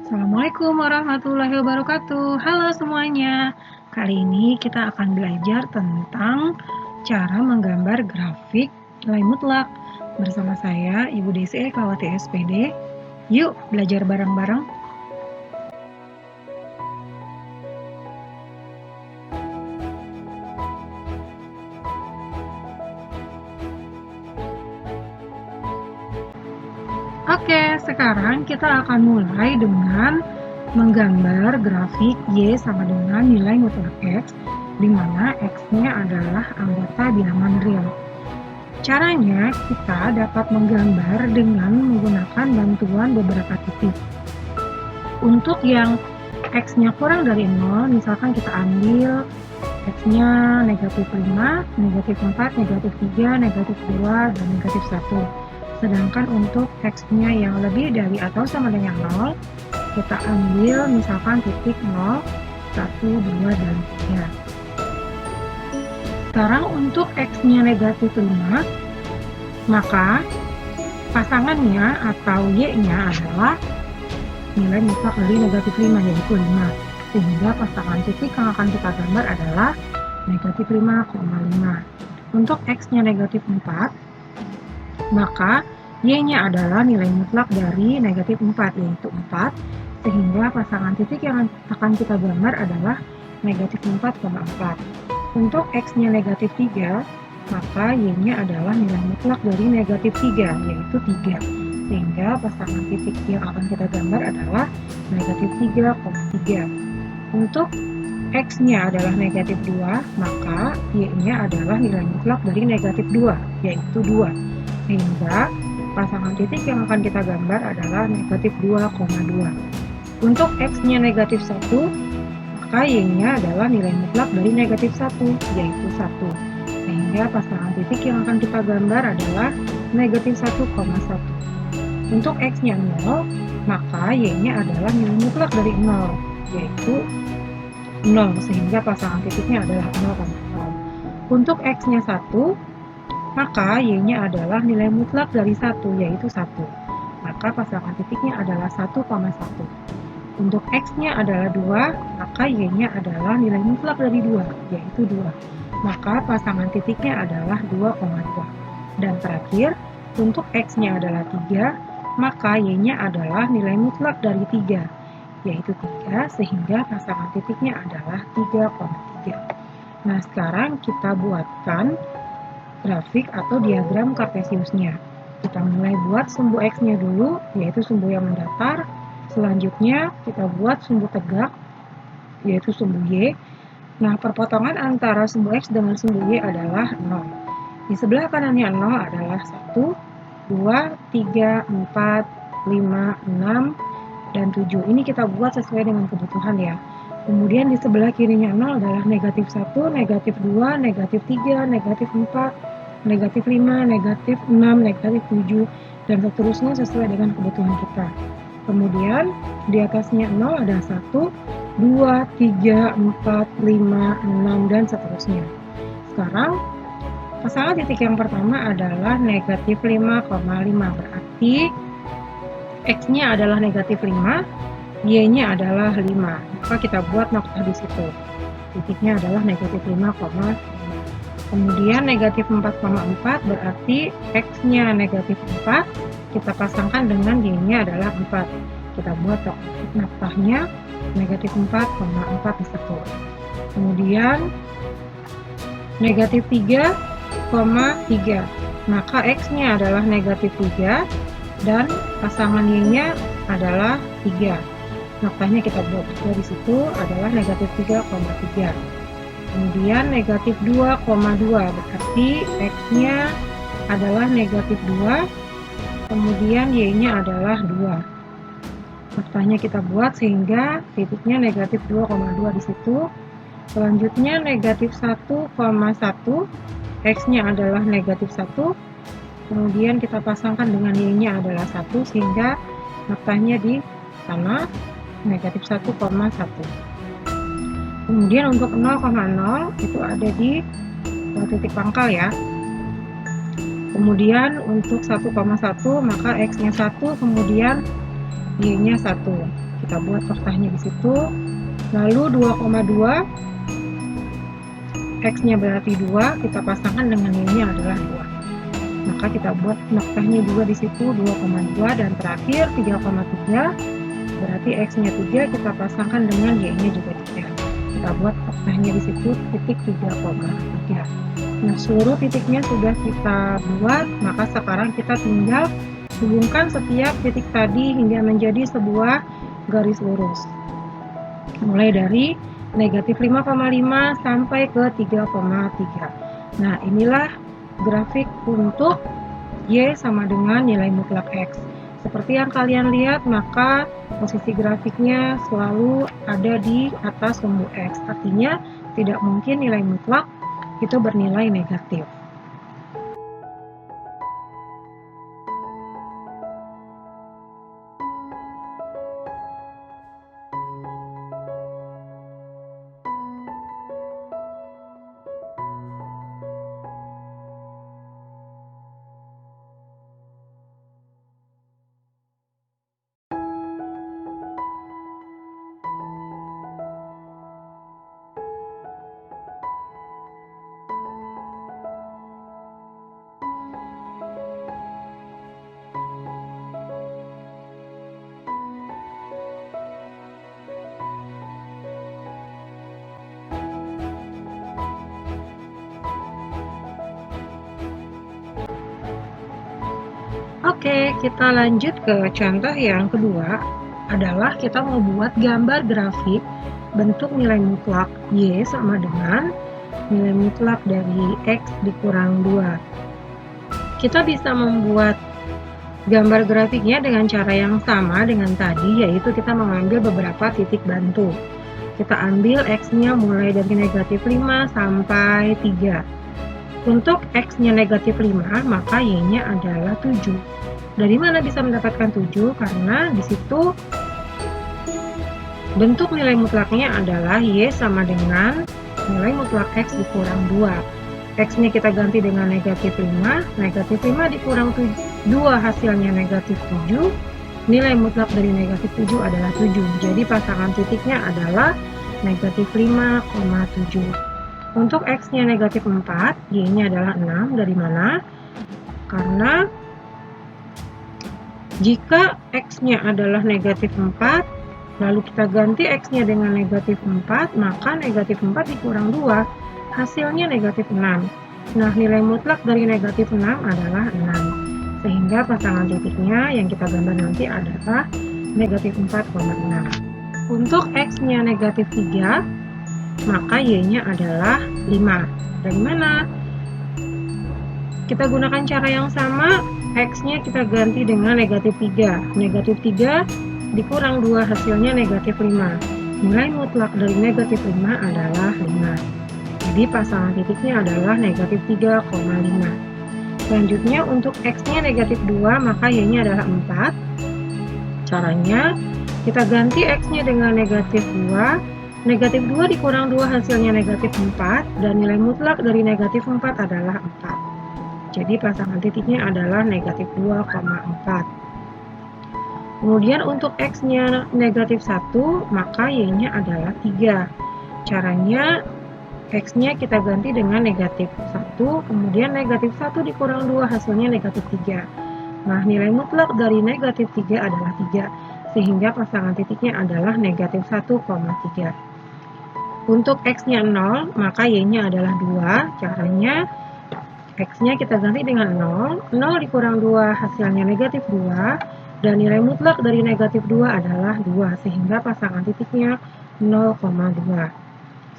Assalamualaikum warahmatullahi wabarakatuh. Halo semuanya. Kali ini kita akan belajar tentang cara menggambar grafik nilai mutlak bersama saya Ibu Desi Ekawati SPD. Yuk belajar bareng-bareng. Oke, sekarang kita akan mulai dengan menggambar grafik Y sama dengan nilai mutlak X, di mana X-nya adalah anggota bilangan real. Caranya, kita dapat menggambar dengan menggunakan bantuan beberapa titik. Untuk yang X-nya kurang dari 0, misalkan kita ambil X-nya negatif 5, negatif 4, negatif 3, negatif 2, dan negatif 1. Sedangkan untuk X-nya yang lebih dari atau sama dengan 0, kita ambil misalkan titik 0, 1, 2, dan 3. Sekarang untuk X-nya negatif 5, maka pasangannya atau Y-nya adalah nilai mutlak dari negatif 5, yaitu 5. Sehingga pasangan titik yang akan kita gambar adalah negatif 5,5. Untuk X-nya negatif 4, maka Y-nya adalah nilai mutlak dari negatif 4, yaitu 4, sehingga pasangan titik yang akan kita gambar adalah negatif 4,4. Untuk X-nya negatif 3, maka Y-nya adalah nilai mutlak dari negatif 3, yaitu 3, sehingga pasangan titik yang akan kita gambar adalah negatif 3,3. Untuk X-nya adalah negatif 2, maka Y-nya adalah nilai mutlak dari negatif 2, yaitu 2. Sehingga pasangan titik yang akan kita gambar adalah negatif 2,2. Untuk X-nya negatif 1, maka Y-nya adalah nilai mutlak dari negatif 1, yaitu 1. Sehingga pasangan titik yang akan kita gambar adalah negatif 1,1. Untuk X-nya 0, maka Y-nya adalah nilai mutlak dari 0, yaitu 0, sehingga pasangan titiknya adalah 0,0. Untuk X-nya 1, maka Y-nya adalah nilai mutlak dari 1, yaitu 1. Maka pasangan titiknya adalah 1,1. Untuk X-nya adalah 2, maka Y-nya adalah nilai mutlak dari 2, yaitu 2. Maka pasangan titiknya adalah 2,2. Dan terakhir, untuk X-nya adalah 3, maka Y-nya adalah nilai mutlak dari 3, yaitu 3, sehingga pasangan titiknya adalah 3,3. Nah, sekarang kita buatkan grafik atau diagram kartesiusnya. Kita mulai buat sumbu X-nya dulu, yaitu sumbu yang mendatar. Selanjutnya kita buat sumbu tegak, yaitu sumbu Y. Nah, perpotongan antara sumbu X dengan sumbu Y adalah 0. Di sebelah kanannya 0 adalah 1, 2, 3, 4, 5, 6, dan 7. Ini kita buat sesuai dengan kebutuhan ya. Kemudian di sebelah kirinya 0 adalah negatif 1, negatif 2, negatif 3, negatif 4, negatif 5, negatif 6, negatif 7, dan seterusnya sesuai dengan kebutuhan kita. Kemudian di atasnya 0 ada 1, 2, 3, 4, 5, 6, dan seterusnya. Sekarang pasangan titik yang pertama adalah negatif 5,5, berarti X-nya adalah negatif 5, Y-nya adalah 5. Maka kita buat noktah di situ. Titiknya adalah negatif 5,5. Kemudian negatif 4,4 berarti X-nya negatif 4, kita pasangkan dengan Y-nya adalah 4. Kita buat noktahnya negatif 4,4 di situ. Kemudian negatif 3,3, maka X-nya adalah negatif 3 dan pasangan Y-nya adalah 3. Noktahnya kita buat juga di situ adalah negatif 3,3. Kemudian negatif 2,2 berarti X-nya adalah negatif 2, kemudian Y-nya adalah 2. Noktahnya kita buat sehingga titiknya negatif 2,2 di situ. Selanjutnya negatif 1,1, X-nya adalah negatif 1, kemudian kita pasangkan dengan Y-nya adalah 1, sehingga noktahnya di sana negatif 1,1. Kemudian untuk 0,0 itu ada di titik pangkal ya. Kemudian untuk 1,1 maka X-nya 1, kemudian Y-nya 1. Kita buat faktahnya di situ. Lalu 2,2, X-nya berarti 2, kita pasangkan dengan Y-nya adalah 2. Maka kita buat faktahnya juga di situ 2,2, dan terakhir 3,3, berarti X-nya 3, kita pasangkan dengan Y-nya juga 3. Kita buat faktahnya di situ titik 3,3. Nah, seluruh titiknya sudah kita buat, maka sekarang kita tinggal hubungkan setiap titik tadi hingga menjadi sebuah garis lurus. Mulai dari negatif 5,5 sampai ke 3,3. Nah, inilah grafik untuk Y sama dengan nilai mutlak X. Seperti yang kalian lihat, maka posisi grafiknya selalu ada di atas sumbu X. Artinya, tidak mungkin nilai mutlak itu bernilai negatif. Oke, kita lanjut ke contoh yang kedua, adalah kita mau buat gambar grafik bentuk nilai mutlak Y sama dengan nilai mutlak dari X dikurang 2. Kita bisa membuat gambar grafiknya dengan cara yang sama dengan tadi, yaitu kita mengambil beberapa titik bantu. Kita ambil X-nya mulai dari negatif 5 sampai 3. Untuk X-nya negatif 5, maka Y-nya adalah 7. Dari mana bisa mendapatkan 7? Karena di situ bentuk nilai mutlaknya adalah Y sama dengan nilai mutlak X dikurang 2. X-nya kita ganti dengan negatif 5. Negatif 5 dikurang 2 hasilnya negatif 7. Nilai mutlak dari negatif 7 adalah 7. Jadi pasangan titiknya adalah negatif 5,7. Untuk X-nya negatif 4, Y-nya adalah 6. Dari mana? Karena jika X-nya adalah negatif 4, lalu kita ganti X-nya dengan negatif 4, maka negatif 4 dikurang 2, hasilnya negatif 6. Nah, nilai mutlak dari negatif 6 adalah 6. Sehingga pasangan titiknya yang kita gambar nanti adalah negatif 4,6. Untuk X-nya negatif 3, maka Y-nya adalah 5. Dari mana? Kita gunakan cara yang sama. X-nya kita ganti dengan negatif 3. Negatif 3 dikurang 2 hasilnya negatif 5. Nilai mutlak dari negatif 5 adalah 5. Jadi pasangan titiknya adalah negatif 3,5. Selanjutnya untuk X-nya negatif 2, maka Y-nya adalah 4. Caranya kita ganti X-nya dengan negatif 2. Negatif 2 dikurang 2 hasilnya negatif 4. Dan nilai mutlak dari negatif 4 adalah 4. Jadi pasangan titiknya adalah negatif 2,4. Kemudian untuk X-nya negatif 1, maka Y-nya adalah 3. Caranya X-nya kita ganti dengan negatif 1, kemudian negatif 1 dikurang 2 hasilnya negatif 3. Nah, nilai mutlak dari negatif 3 adalah 3, sehingga pasangan titiknya adalah negatif 1,3. Untuk X-nya 0, maka Y-nya adalah 2. Caranya X-nya kita ganti dengan 0. 0 dikurang 2 hasilnya negatif 2. Dan nilai mutlak dari negatif 2 adalah 2. Sehingga pasangan titiknya 0,2.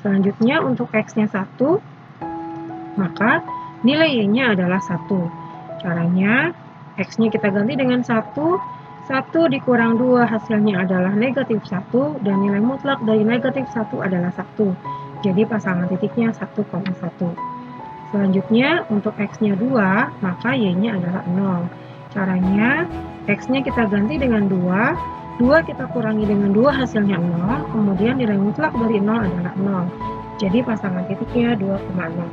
Selanjutnya untuk X-nya 1, maka nilai Y-nya adalah 1. Caranya X-nya kita ganti dengan 1. 1 dikurang 2 hasilnya adalah negatif 1. Dan nilai mutlak dari negatif 1 adalah 1. Jadi pasangan titiknya 1,1. Selanjutnya untuk X-nya 2, maka Y-nya adalah 0. Caranya X-nya kita ganti dengan 2. 2 kita kurangi dengan 2 hasilnya 0. Kemudian nilai mutlak dari 0 adalah 0. Jadi pasangan titiknya 2,0.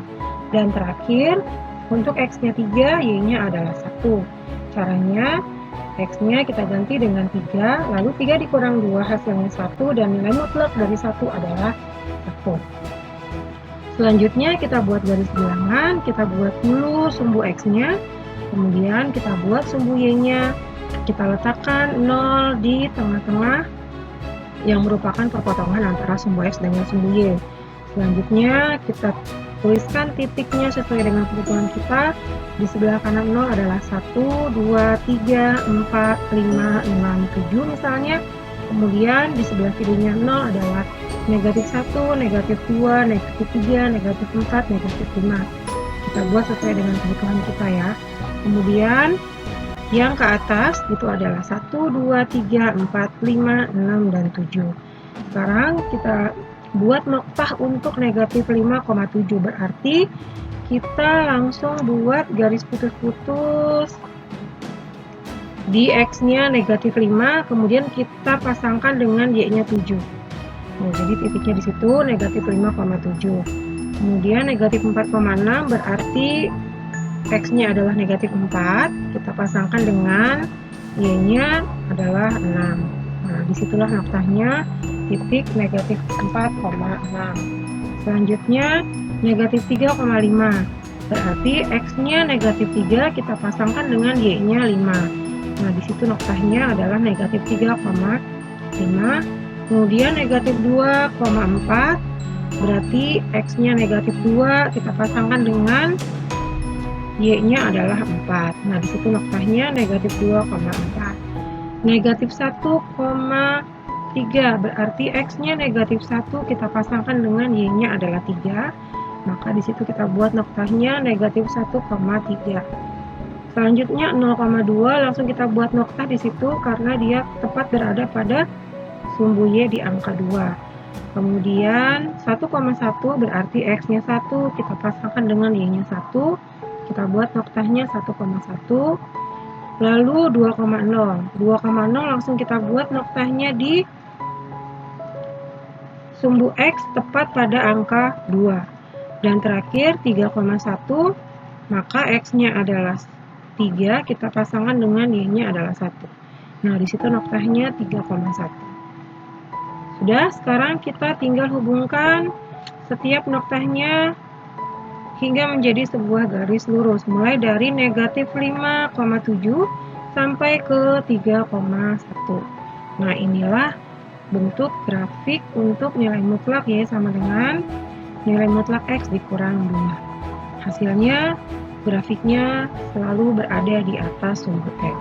Dan terakhir untuk X-nya 3, Y-nya adalah 1. Caranya X-nya kita ganti dengan 3, lalu 3 dikurang 2 hasilnya 1, dan nilai mutlak dari 1 adalah 1. Selanjutnya kita buat garis bilangan, kita buat dulu sumbu X-nya, kemudian kita buat sumbu Y-nya. Kita letakkan 0 di tengah-tengah yang merupakan perpotongan antara sumbu X dengan sumbu Y. Selanjutnya kita tuliskan titiknya sesuai dengan kebutuhan kita. Di sebelah kanan 0 adalah 1, 2, 3, 4, 5, 6, 7 misalnya. Kemudian di sebelah kirinya 0 adalah negatif 1, negatif 2, negatif 3, negatif 4, negatif 5. Kita buat sesuai dengan kebutuhan kita ya. Kemudian yang ke atas itu adalah 1, 2, 3, 4, 5, 6, dan 7. Sekarang kita buat noktah untuk negatif 5,7, berarti kita langsung buat garis putus-putus di X-nya negatif 5, kemudian kita pasangkan dengan Y-nya 7. Nah, jadi titiknya di situ negatif 5,7. Kemudian negatif 4,6 berarti X-nya adalah negatif 4, kita pasangkan dengan Y-nya adalah 6. Nah, disitulah noktahnya titik negatif 4,6. Selanjutnya negatif 3,5, berarti X-nya negatif 3, kita pasangkan dengan Y-nya 5. Nah, disitu noktahnya adalah negatif 3,5. Kemudian negatif 2,4, berarti X-nya negatif 2, kita pasangkan dengan Y-nya adalah 4. Nah, disitu noktahnya negatif 2,4. Negatif 1,3, berarti X-nya negatif 1, kita pasangkan dengan Y-nya adalah 3. Maka disitu kita buat noktahnya negatif 1,3. Selanjutnya 0,2 langsung kita buat noktah di situ karena dia tepat berada pada sumbu Y di angka 2. Kemudian 1,1 berarti X-nya 1, kita pasangkan dengan Y-nya 1. Kita buat noktahnya 1,1. Lalu 2,0. 2,0 langsung kita buat noktahnya di sumbu X tepat pada angka 2. Dan terakhir 3,1, maka X-nya adalah 3, kita pasangkan dengan Y-nya adalah 1. Nah, disitu noktahnya 3,1. Sudah, sekarang kita tinggal hubungkan setiap noktahnya hingga menjadi sebuah garis lurus, mulai dari negatif 5,7 sampai ke 3,1. Nah, inilah bentuk grafik untuk nilai mutlak Y sama dengan nilai mutlak X dikurang 2. Hasilnya, grafiknya selalu berada di atas sumbu X.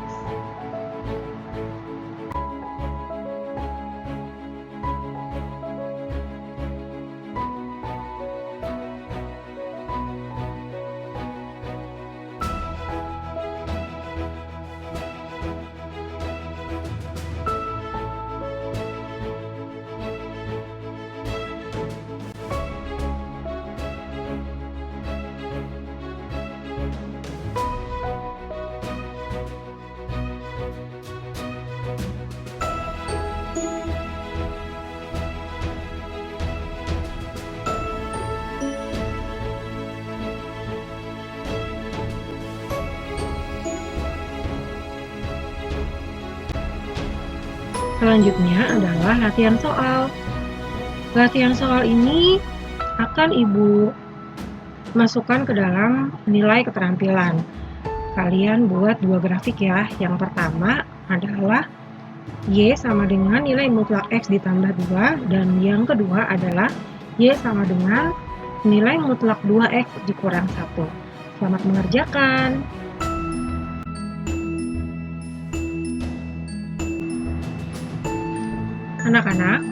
Selanjutnya adalah latihan soal. Latihan soal ini akan Ibu masukkan ke dalam nilai keterampilan. Kalian buat dua grafik ya. Yang pertama adalah Y sama dengan nilai mutlak X ditambah 2, dan yang kedua adalah Y sama dengan nilai mutlak 2X dikurang 1. Selamat mengerjakan. Anak-anak,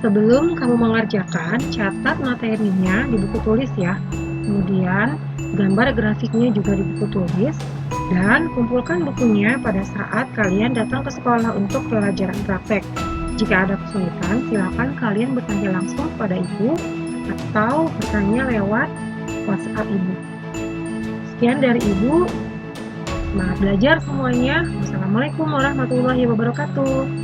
sebelum kamu mengerjakan, catat materinya di buku tulis ya. Kemudian, gambar grafiknya juga di buku tulis. Dan kumpulkan bukunya pada saat kalian datang ke sekolah untuk pelajaran praktek. Jika ada kesulitan, silakan kalian bertanya langsung pada Ibu atau bertanya lewat WhatsApp Ibu. Sekian dari Ibu. Semangat belajar semuanya. Wassalamualaikum warahmatullahi wabarakatuh.